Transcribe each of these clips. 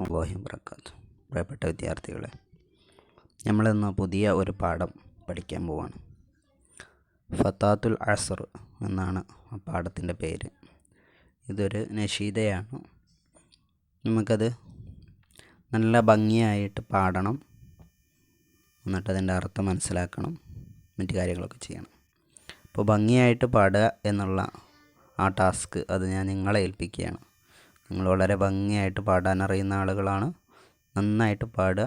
വറഹ്മത്തുള്ളാഹി വബറകാതുഹു. പ്രിയപ്പെട്ട വിദ്യാർത്ഥികളെ, നമ്മളിന്ന് പുതിയ ഒരു പാഠം പഠിക്കാൻ പോവാണ്. ഫതാത്തുൽ അസ്ർ എന്നാണ് ആ പാഠത്തിൻ്റെ പേര്. ഇതൊരു നശീദയാണ്. നമുക്കത് നല്ല ഭംഗിയായിട്ട് പാടണം, എന്നിട്ട് അതിൻ്റെ അർത്ഥം മനസ്സിലാക്കണം, മറ്റു കാര്യങ്ങളൊക്കെ ചെയ്യണം. അപ്പോൾ ഭംഗിയായിട്ട് പാടുക എന്നുള്ള ആ ടാസ്ക് അത് ഞാൻ നിങ്ങളെ ഏൽപ്പിക്കുകയാണ്. നിങ്ങൾ വളരെ ഭംഗിയായിട്ട് പാടാനറിയുന്ന ആളുകളാണ്. നന്നായിട്ട് പാടുക,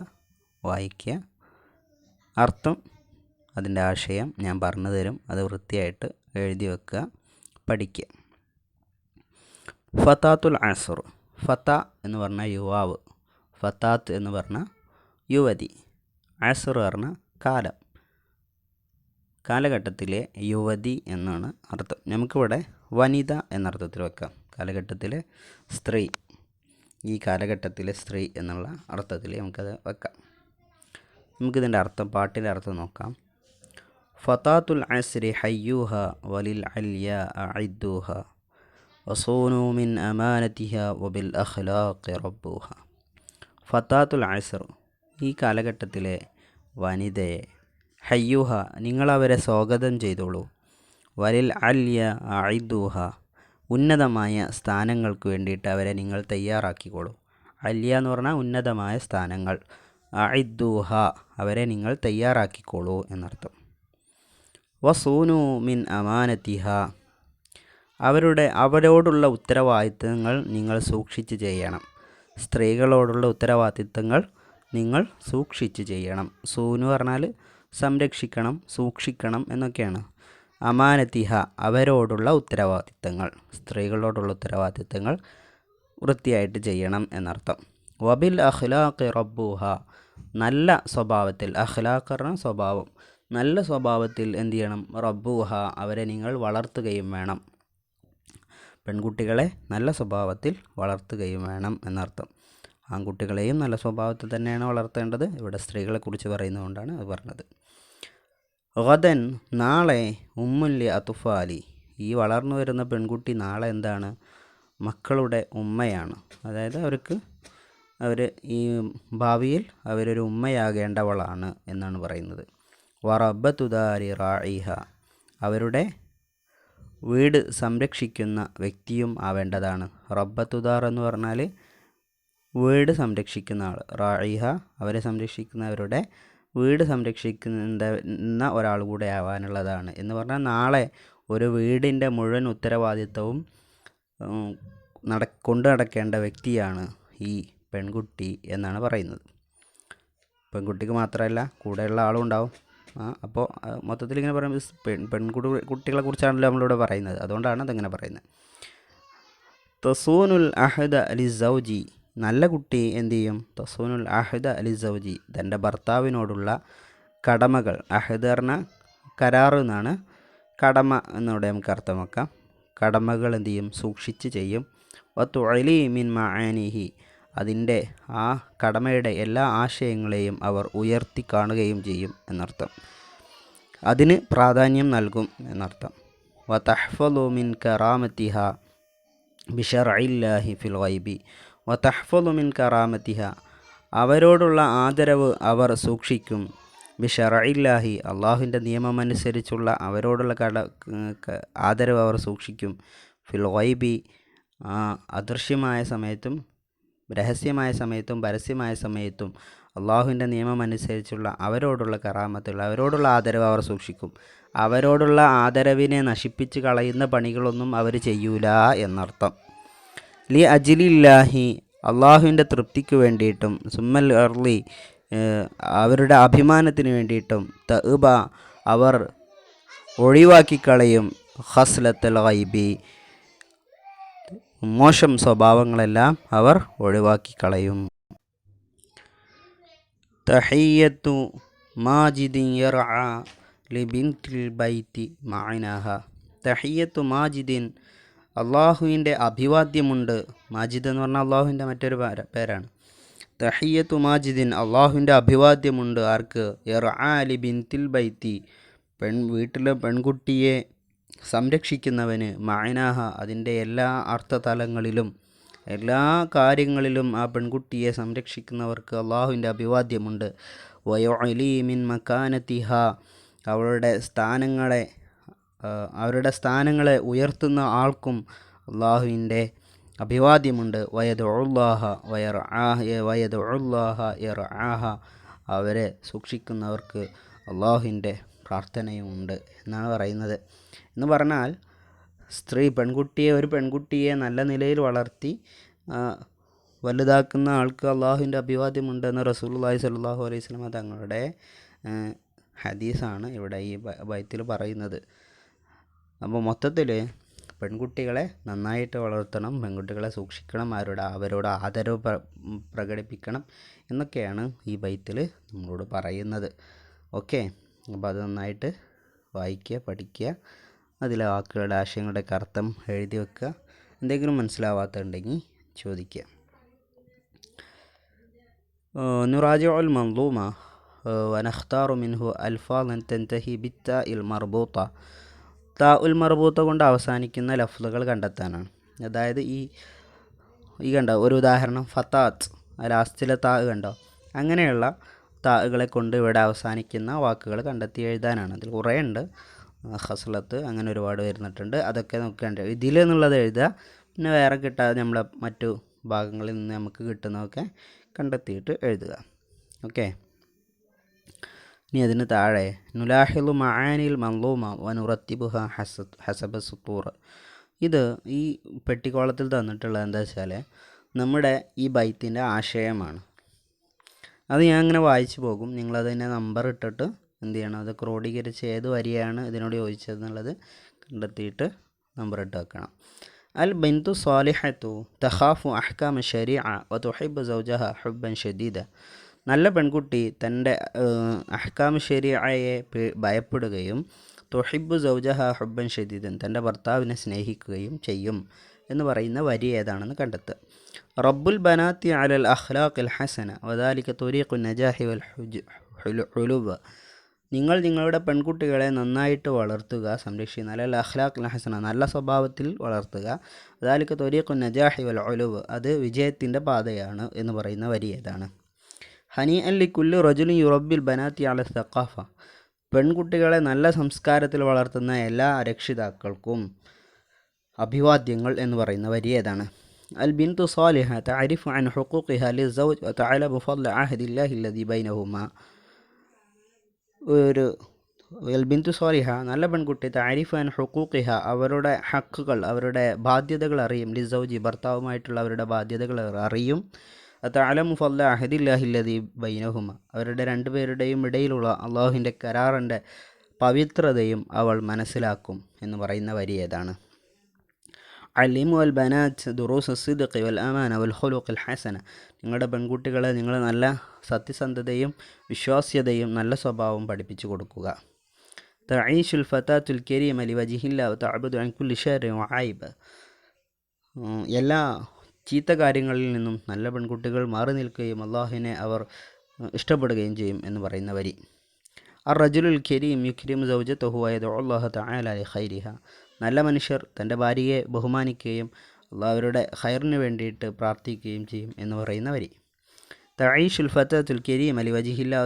വായിക്കുക, അർത്ഥം അതിൻ്റെ ആശയം ഞാൻ പറഞ്ഞു തരും, അത് വൃത്തിയായിട്ട് എഴുതി വെക്കുക, പഠിക്കുക. ഫതാത്തുൽ അസ്ർ. ഫത എന്ന് പറഞ്ഞാൽ യുവാവ്, ഫതാത്ത് എന്ന് പറഞ്ഞാൽ യുവതി, അസ്ർ പറഞ്ഞാൽ കാലം, കാലഘട്ടത്തിലെ യുവതി എന്നാണ് അർത്ഥം. നമുക്കിവിടെ വനിത എന്നർത്ഥത്തിൽ വെക്കാം. കാലഘട്ടത്തിലെ സ്ത്രീ, ഈ കാലഘട്ടത്തിലെ സ്ത്രീ എന്നുള്ള അർത്ഥത്തിൽ നമുക്കത് വെക്കാം. നമുക്കിതിൻ്റെ അർത്ഥം, പാട്ടിൻ്റെ അർത്ഥം നോക്കാം. ഫതാത്തുൽ അസ്രി ഹയ്യൂഹ വലിൽ അല്യ അഇദ്ദൂഹ വസൂനു മിൻ അമാനതിഹ വബിൽ അഖ്ലാഖി റബ്ബൂഹ. ഫതാത്തുൽ അസ്ർ, ഈ കാലഘട്ടത്തിലെ വനിതയെ, ഹയ്യൂഹ, നിങ്ങളവരെ സ്വാഗതം ചെയ്തോളൂ, വലിൽ അല്യ അഇദ്ദൂഹ, ഉന്നതമായ സ്ഥാനങ്ങൾക്ക് വേണ്ടിയിട്ട് അവരെ നിങ്ങൾ തയ്യാറാക്കിക്കോളൂ. അല്യ എന്ന് പറഞ്ഞാൽ ഉന്നതമായ സ്ഥാനങ്ങൾ, അഇദ്ദൂഹ, അവരെ നിങ്ങൾ തയ്യാറാക്കിക്കോളൂ എന്നർത്ഥം. വസൂനു മിൻ അമാനതിഹ, അവരോടുള്ള ഉത്തരവാദിത്തങ്ങൾ നിങ്ങൾ സൂക്ഷിച്ച് ചെയ്യണം. സ്ത്രീകളോടുള്ള ഉത്തരവാദിത്തങ്ങൾ നിങ്ങൾ സൂക്ഷിച്ച് ചെയ്യണം. സൂനു പറഞ്ഞാൽ സംരക്ഷിക്കണം, സൂക്ഷിക്കണം എന്നൊക്കെയാണ്. അമാനതിഹ, അവരോടുള്ള ഉത്തരവാദിത്തങ്ങൾ, സ്ത്രീകളോടുള്ള ഉത്തരവാദിത്തങ്ങൾ വൃത്തിയായിട്ട് ചെയ്യണം എന്നർത്ഥം. വബിൽ അഖ്ലാഖി റബ്ബൂഹ, നല്ല സ്വഭാവത്തിൽ, അഖ്ലാഖ് പറഞ്ഞ സ്വഭാവം, നല്ല സ്വഭാവത്തിൽ എന്ത് ചെയ്യണം? റബ്ബൂഹ, അവരെ നിങ്ങൾ വളർത്തുകയും വേണം. പെൺകുട്ടികളെ നല്ല സ്വഭാവത്തിൽ വളർത്തുകയും വേണം എന്നർത്ഥം. ആൺകുട്ടികളെയും നല്ല സ്വഭാവത്തിൽ തന്നെയാണ് വളർത്തേണ്ടത്. ഇവിടെ സ്ത്രീകളെക്കുറിച്ച് പറയുന്നതുകൊണ്ടാണ് അത് പറഞ്ഞത്. ഗദൻ, നാളെ, ഉമ്മുല്ലി അത്ഫാലി, ഈ വളർന്നു വരുന്ന പെൺകുട്ടി നാളെ എന്താണ്? മക്കളുടെ ഉമ്മയാണ്. അതായത് അവർ ഈ ഭാവിയിൽ അവരൊരു ഉമ്മയാകേണ്ടവളാണ് എന്നാണ് പറയുന്നത്. വറബ്ബത്തുദാരി റായിഹ, അവരുടെ വീട് സംരക്ഷിക്കുന്ന വ്യക്തിയും ആവേണ്ടതാണ്. റബ്ബത്തുദാർ എന്ന് പറഞ്ഞാൽ വീട് സംരക്ഷിക്കുന്ന ആൾ, റായിഹ, അവരെ സംരക്ഷിക്കുന്നവരുടെ വീട് സംരക്ഷിക്കുന്ന ഒരാൾ കൂടെ ആവാനുള്ളതാണ് എന്ന് പറഞ്ഞാൽ നാളെ ഒരു വീടിൻ്റെ മുഴുവൻ ഉത്തരവാദിത്തവും കൊണ്ടു നടക്കേണ്ട വ്യക്തിയാണ് ഈ പെൺകുട്ടി എന്നാണ് പറയുന്നത്. പെൺകുട്ടിക്ക് മാത്രമല്ല, കൂടെയുള്ള ആളും ഉണ്ടാവും. അപ്പോൾ മൊത്തത്തിൽ ഇങ്ങനെ പറയുമ്പോൾ കുട്ടികളെ കുറിച്ചാണല്ലോ നമ്മളിവിടെ പറയുന്നത്, അതുകൊണ്ടാണ് അതങ്ങനെ പറയുന്നത്. തസൂനുൽ അഹദ അലി സൗജി, നല്ല കുട്ടി എന്തു ചെയ്യും? തസൂനുൽ അഹദ അലി സൗജി, തൻ്റെ ഭർത്താവിനോടുള്ള കടമകൾ, അഹദ് പറഞ്ഞാൽ കരാറ് എന്നാണ്, കടമ എന്നിവിടെ നമുക്ക് അർത്ഥമാക്കാം. കടമകൾ എന്തു ചെയ്യും? സൂക്ഷിച്ച് ചെയ്യും. വതുഅലി മിൻ മആനിഹി, അതിൻ്റെ ആ കടമയുടെ എല്ലാ ആശയങ്ങളെയും അവർ ഉയർത്തി കാണുകയും ചെയ്യും എന്നർത്ഥം. അതിന് പ്രാധാന്യം നൽകും എന്നർത്ഥം. വതഹ്ഫളു മിൻ കറാമതിഹ ബിശർഇല്ലാഹി ഫിൽ ഗൈബി, വതഹ്ഫളു മിൻ കറാമതിഹ, അവരോടുള്ള ആദരവ് അവർ സൂക്ഷിക്കും. ബിശർഇല്ലാഹി, അള്ളാഹുവിൻ്റെ നിയമമനുസരിച്ചുള്ള അവരോടുള്ള ആദരവ് അവർ സൂക്ഷിക്കും. ഫിൽ ഗൈബി, അദൃശ്യമായ സമയത്തും രഹസ്യമായ സമയത്തും പരസ്യമായ സമയത്തും അള്ളാഹുവിൻ്റെ നിയമമനുസരിച്ചുള്ള അവരോടുള്ള കറാമത്തുകൾ, അവരോടുള്ള ആദരവ് അവർ സൂക്ഷിക്കും. അവരോടുള്ള ആദരവിനെ നശിപ്പിച്ച് കളയുന്ന പണികളൊന്നും അവർ ചെയ്യൂല എന്നർത്ഥം. ലി അജ്ലില്ലാഹി, അള്ളാഹുവിൻ്റെ തൃപ്തിക്ക് വേണ്ടിയിട്ടും, സുമ്മൽ അർളി, അവരുടെ അഭിമാനത്തിന് വേണ്ടിയിട്ടും, തഅബ, അവർ ഒഴിവാക്കിക്കളയും, ഖസ്ലത്തുൽ ഗൈബി, മോശം സ്വഭാവങ്ങളെല്ലാം അവർ ഒഴിവാക്കിക്കളയും. തഹിയ്യത്തു മാജിദിൻ യർആ ലിബിൻതിൽ ബൈത്തി മഅനാഹ. തഹിയ്യത്തു മാജിദിൻ, അള്ളാഹുവിൻ്റെ അഭിവാദ്യമുണ്ട്. മാജിദ് എന്ന് പറഞ്ഞാൽ അള്ളാഹുവിൻ്റെ മറ്റൊരു പേരാണ്. തഹിയ്യത്തു മാജിദിൻ, അള്ളാഹുവിൻ്റെ അഭിവാദ്യമുണ്ട്. ആർക്ക്? യർആ ലിബിൻതിൽ ബൈത്തി, വീട്ടിലെ പെൺകുട്ടിയെ സംരക്ഷിക്കുന്നവന്, മഅനാഹ, അതിൻ്റെ എല്ലാ അർത്ഥതലങ്ങളിലും എല്ലാ കാര്യങ്ങളിലും ആ പെൺകുട്ടിയെ സംരക്ഷിക്കുന്നവർക്ക് അള്ളാഹുവിൻ്റെ അഭിവാദ്യമുണ്ട്. വയുഅലി മിൻ മക്കാനത്തിഹ, അവരുടെ സ്ഥാനങ്ങളെ ഉയർത്തുന്ന ആൾക്കും അള്ളാഹുവിൻ്റെ അഭിവാദ്യമുണ്ട്. വയദുല്ലാഹ യർആഹ, അവരെ സൂക്ഷിക്കുന്നവർക്ക് അള്ളാഹുവിൻ്റെ പ്രാർത്ഥനയുമുണ്ട് എന്നാണ് പറയുന്നത്. എന്ന് പറഞ്ഞാൽ ഒരു പെൺകുട്ടിയെ നല്ല നിലയിൽ വളർത്തി വലുതാക്കുന്ന ആൾക്ക് അള്ളാഹുവിൻ്റെ അഭിവാദ്യമുണ്ടെന്ന് റസൂലുള്ളാഹി സ്വല്ലല്ലാഹു അലൈഹി വസല്ലം തങ്ങളുടെ ഹദീസാണ് ഇവിടെ ഈ ബൈത്തിൽ പറയുന്നത്. അപ്പോൾ മൊത്തത്തിൽ പെൺകുട്ടികളെ നന്നായിട്ട് വളർത്തണം, പെൺകുട്ടികളെ സൂക്ഷിക്കണം, അവരോട് ആദരവ് പ്രകടിപ്പിക്കണം എന്നൊക്കെയാണ് ഈ ബൈത്തിൽ നമ്മളോട് പറയുന്നത്. ഓക്കെ, അപ്പോൾ അത് നന്നായിട്ട് വായിക്കുക, പഠിക്കുക, അതിലെ വാക്കുകളുടെ ആശയങ്ങളുടെ അർത്ഥം എഴുതി വെക്കുക. എന്തെങ്കിലും മനസ്സിലാവാത്തുണ്ടെങ്കിൽ ചോദിക്കുക. നുറാജിഉൽ മൻളൂമ വനഖ്താറു മിൻഹു അൽഫാദൻ തൻതഹി ബിത്താഇൽ മർബൂത്ത. താഉൽ മർബൂത്ത കൊണ്ട് അവസാനിക്കുന്ന ലഫ്ലുകൾ കണ്ടെത്താനാണ്. അതായത് ഈ കണ്ടോ ഒരു ഉദാഹരണം, ഫത്താത്ത്, ലാസ്റ്റിലെ താ കണ്ടോ, അങ്ങനെയുള്ള താകളെ കൊണ്ട് ഇവിടെ അവസാനിക്കുന്ന വാക്കുകൾ കണ്ടെത്തി എഴുതാനാണ്. അതിൽ കുറേ ഉണ്ട്, ഹസ്ലത്ത് അങ്ങനെ ഒരുപാട് വരുന്നിട്ടുണ്ട്. അതൊക്കെ നോക്കേണ്ട ഇതിൽ എന്നുള്ളത് എഴുതുക. പിന്നെ വേറെ കിട്ടാതെ നമ്മളെ മറ്റു ഭാഗങ്ങളിൽ നിന്ന് നമുക്ക് കിട്ടുന്നതൊക്കെ കണ്ടെത്തിയിട്ട് എഴുതുക. ഓക്കെ, ഇനി അതിന് താഴെ നുലാഹിലു മആനിൽ മൻളൂമ വനുറത്തിബുഹ ഹസബ സുത്തൂർ. ഇത് ഈ പെട്ടിക്കോളത്തിൽ തന്നിട്ടുള്ളത് എന്താ വെച്ചാൽ നമ്മുടെ ഈ ബൈത്തിൻ്റെ ആശയമാണ്. അത് ഞാൻ അങ്ങനെ വായിച്ചു പോകും. നിങ്ങളതിനെ നമ്പർ ഇട്ടിട്ട് എന്ത് ചെയ്യണം, അത് ക്രോഡീകരിച്ച് ഏത് വരിയാണ് ഇതിനോട് യോജിച്ചതെന്നുള്ളത് കണ്ടെത്തിയിട്ട് നമ്പർ ഇട്ട് വെക്കണം. അൽ ബിന്തു സ്വാലിഹത്തു തഖാഫു അഹ്കാമ ശരീഅ വതുഹിബ്ബു സൗജഹ ഹുബ്ബൻ ഷദീദ. നല്ല പെൺകുട്ടി തൻ്റെ അഹ്കാമ ശരീഅയെ ഭയപ്പെടുകയും തുഹിബ്ബു സൗജഹ ഹുബ്ബൻ ഷദീദൻ, തൻ്റെ ഭർത്താവിനെ സ്നേഹിക്കുകയും ചെയ്യും എന്ന് പറയുന്ന വരി ഏതാണെന്ന് കണ്ടെത്തുക. റബ്ബുൽ ബനാത്തി അലൽ അഖ്ലാഖിൽ ഹസന വദാലിക തുരീഖുൻ നജാഹി വൽ ഹുലുബ്. നിങ്ങൾ നിങ്ങളുടെ പെൺകുട്ടികളെ നന്നായിട്ട് വളർത്തുക, സംരക്ഷിക്കുക. അലൽ അഖ്ലാഖിൽ ഹസന, നല്ല സ്വഭാവത്തിൽ വളർത്തുക. വദാലിക തുരീഖുൻ നജാഹി വൽ ഹുലുബ്, അത് വിജയത്തിൻ്റെ പാതയാണ് എന്ന് പറയുന്ന വരി ഏതാണ്? ഹനി അല്ലി കുല്ലു റജുലിൻ യുറബ്ബിൽ ബനാത്തി അല സഖാഫ. പെൺകുട്ടികളെ നല്ല സംസ്കാരത്തിൽ വളർത്തുന്ന എല്ലാ രക്ഷിതാക്കൾക്കും അഭിവാദ്യങ്ങൾ എന്ന് പറയുന്ന വരി ഏതാണ്? അൽ ബിന്തു സാലിഹ തഅരിഫു അൻ ഹുഖൂഖിഹ ലിസ്സൗജ് വതഅലമു ഫദ്ല അഹദില്ലാഹി അല്ലദീ ബൈനഹുമാ. അൽ ബിന്തു സാലിഹ, നല്ല പെൺകുട്ടി, തഅരിഫു അൻ ഹുഖൂഖിഹ, അവരുടെ ഹക്കുകൾ, അവരുടെ ബാധ്യതകൾ അറിയും. ലിസ്സൗജി, ഭർത്താവുമായിട്ടുള്ള അവരുടെ ബാധ്യതകൾ അറിയും. വതഅലമു ഫദ്ല അഹദില്ലാഹി അല്ലദീ ബൈനഹുമ, അവരുടെ രണ്ടുപേരുടെയും ഇടയിലുള്ള അള്ളാഹുവിൻ്റെ കരാറിൻ്റെ പവിത്രതയും അവൾ മനസ്സിലാക്കും എന്ന് പറയുന്ന വരി ഏതാണ്? അലിമു അൽ ബനാത്ത് ദുറൂസ് സിദ്ഖി വൽ അമാന വൽ ഖുലുഖിൽ ഹസന. നിങ്ങളുടെ പെൺകുട്ടികളെ നിങ്ങൾ നല്ല സത്യസന്ധതയും വിശ്വാസ്യതയും നല്ല സ്വഭാവം പഠിപ്പിച്ചു കൊടുക്കുക. തഈഷുൽ ഫതാത്തുൽ കരീമ ലിവജിഹില്ലാ വതഅബുദു അൻ കുല്ലി ശർരിൻ വഐബ്. എല്ലാ ചീത്ത കാര്യങ്ങളിൽ നിന്നും നല്ല പെൺകുട്ടികൾ മാറി നിൽക്കുകയും അള്ളാഹുവിനെ അവർ ഇഷ്ടപ്പെടുകയും ചെയ്യും എന്ന് പറയുന്ന വരി. അർ റജുലുൽ കരീം യുക്രിമു സൗജതഹു വയദഉ അല്ലാഹ തആല ലിഖൈരിഹ. നല്ല മനുഷ്യർ തൻ്റെ ഭാര്യയെ ബഹുമാനിക്കുകയും അള്ളാഹുവരുടെ ഖൈറിന് വേണ്ടിയിട്ട് പ്രാർത്ഥിക്കുകയും ചെയ്യും എന്ന് പറയുന്ന വരി. തഈഷുൽ ഫതാത്തുൽ കരീമ ലിവജിഹില്ലാ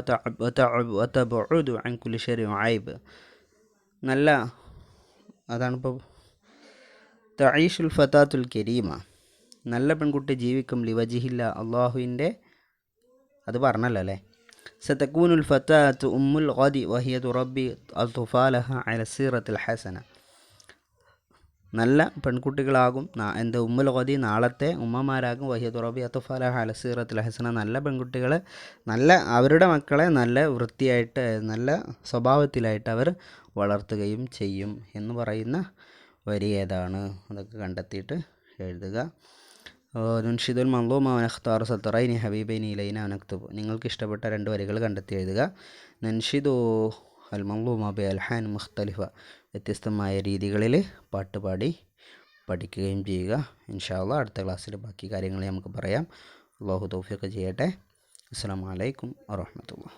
വതഅബുദു അൻ കുല്ലി ശർരിൻ വഐബ്. അതാണിപ്പോൾ തഈഷുൽ ഫതാത്തുൽ കരീമ, നല്ല പെൺകുട്ടി ജീവിക്കും. ലിവജിഹില്ല, അള്ളാഹുവിൻ്റെ, അത് പറഞ്ഞല്ലോ അല്ലേ. സതകൂനുൽ ഫതാത്തു ഉമ്മുൽ ഗദി വഹിയ തുറബ്ബി അത്ഫാലഹ അല സീറത്തിൽ ഹസന. നല്ല പെൺകുട്ടികളാകും ഉമ്മുൽ ഗദി, നാളത്തെ ഉമ്മമാരാകും. വഹിയ തുറബ്ബി അത്ഫാലഹ അല സീറത്തിൽ ഹസന, നല്ല പെൺകുട്ടികൾ അവരുടെ മക്കളെ നല്ല വൃത്തിയായിട്ട് നല്ല സ്വഭാവത്തിലായിട്ട് അവർ വളർത്തുകയും ചെയ്യും എന്ന് പറയുന്ന വരി ഏതാണ്? അതൊക്കെ കണ്ടെത്തിയിട്ട് എഴുതുക. നുൻഷിദുൽ മൻളൂമ വനഖ്താറു സത്റൈനി ഹബീബൈനി ഇലൈന നക്തുബ്. നിങ്ങൾക്ക് ഇഷ്ടപ്പെട്ട 2 വരികൾ കണ്ടെത്തി എഴുതുക. നൻഷിദു അൽ മൻളൂമ ബി അൽഹാൻ മുഖ്തലിഫ, വ്യത്യസ്തമായ രീതികളിൽ പാട്ടുപാടി പഠിക്കുകയും ചെയ്യുക. ഇൻഷാ അല്ലാഹ് അടുത്ത ക്ലാസ്സിൽ ബാക്കി കാര്യങ്ങൾ നമുക്ക് പറയാം. അല്ലാഹു തൗഫീഖ് ചെയ്യട്ടെ. അസ്സലാമു അലൈക്കും വറഹ്മത്തുള്ളാഹി.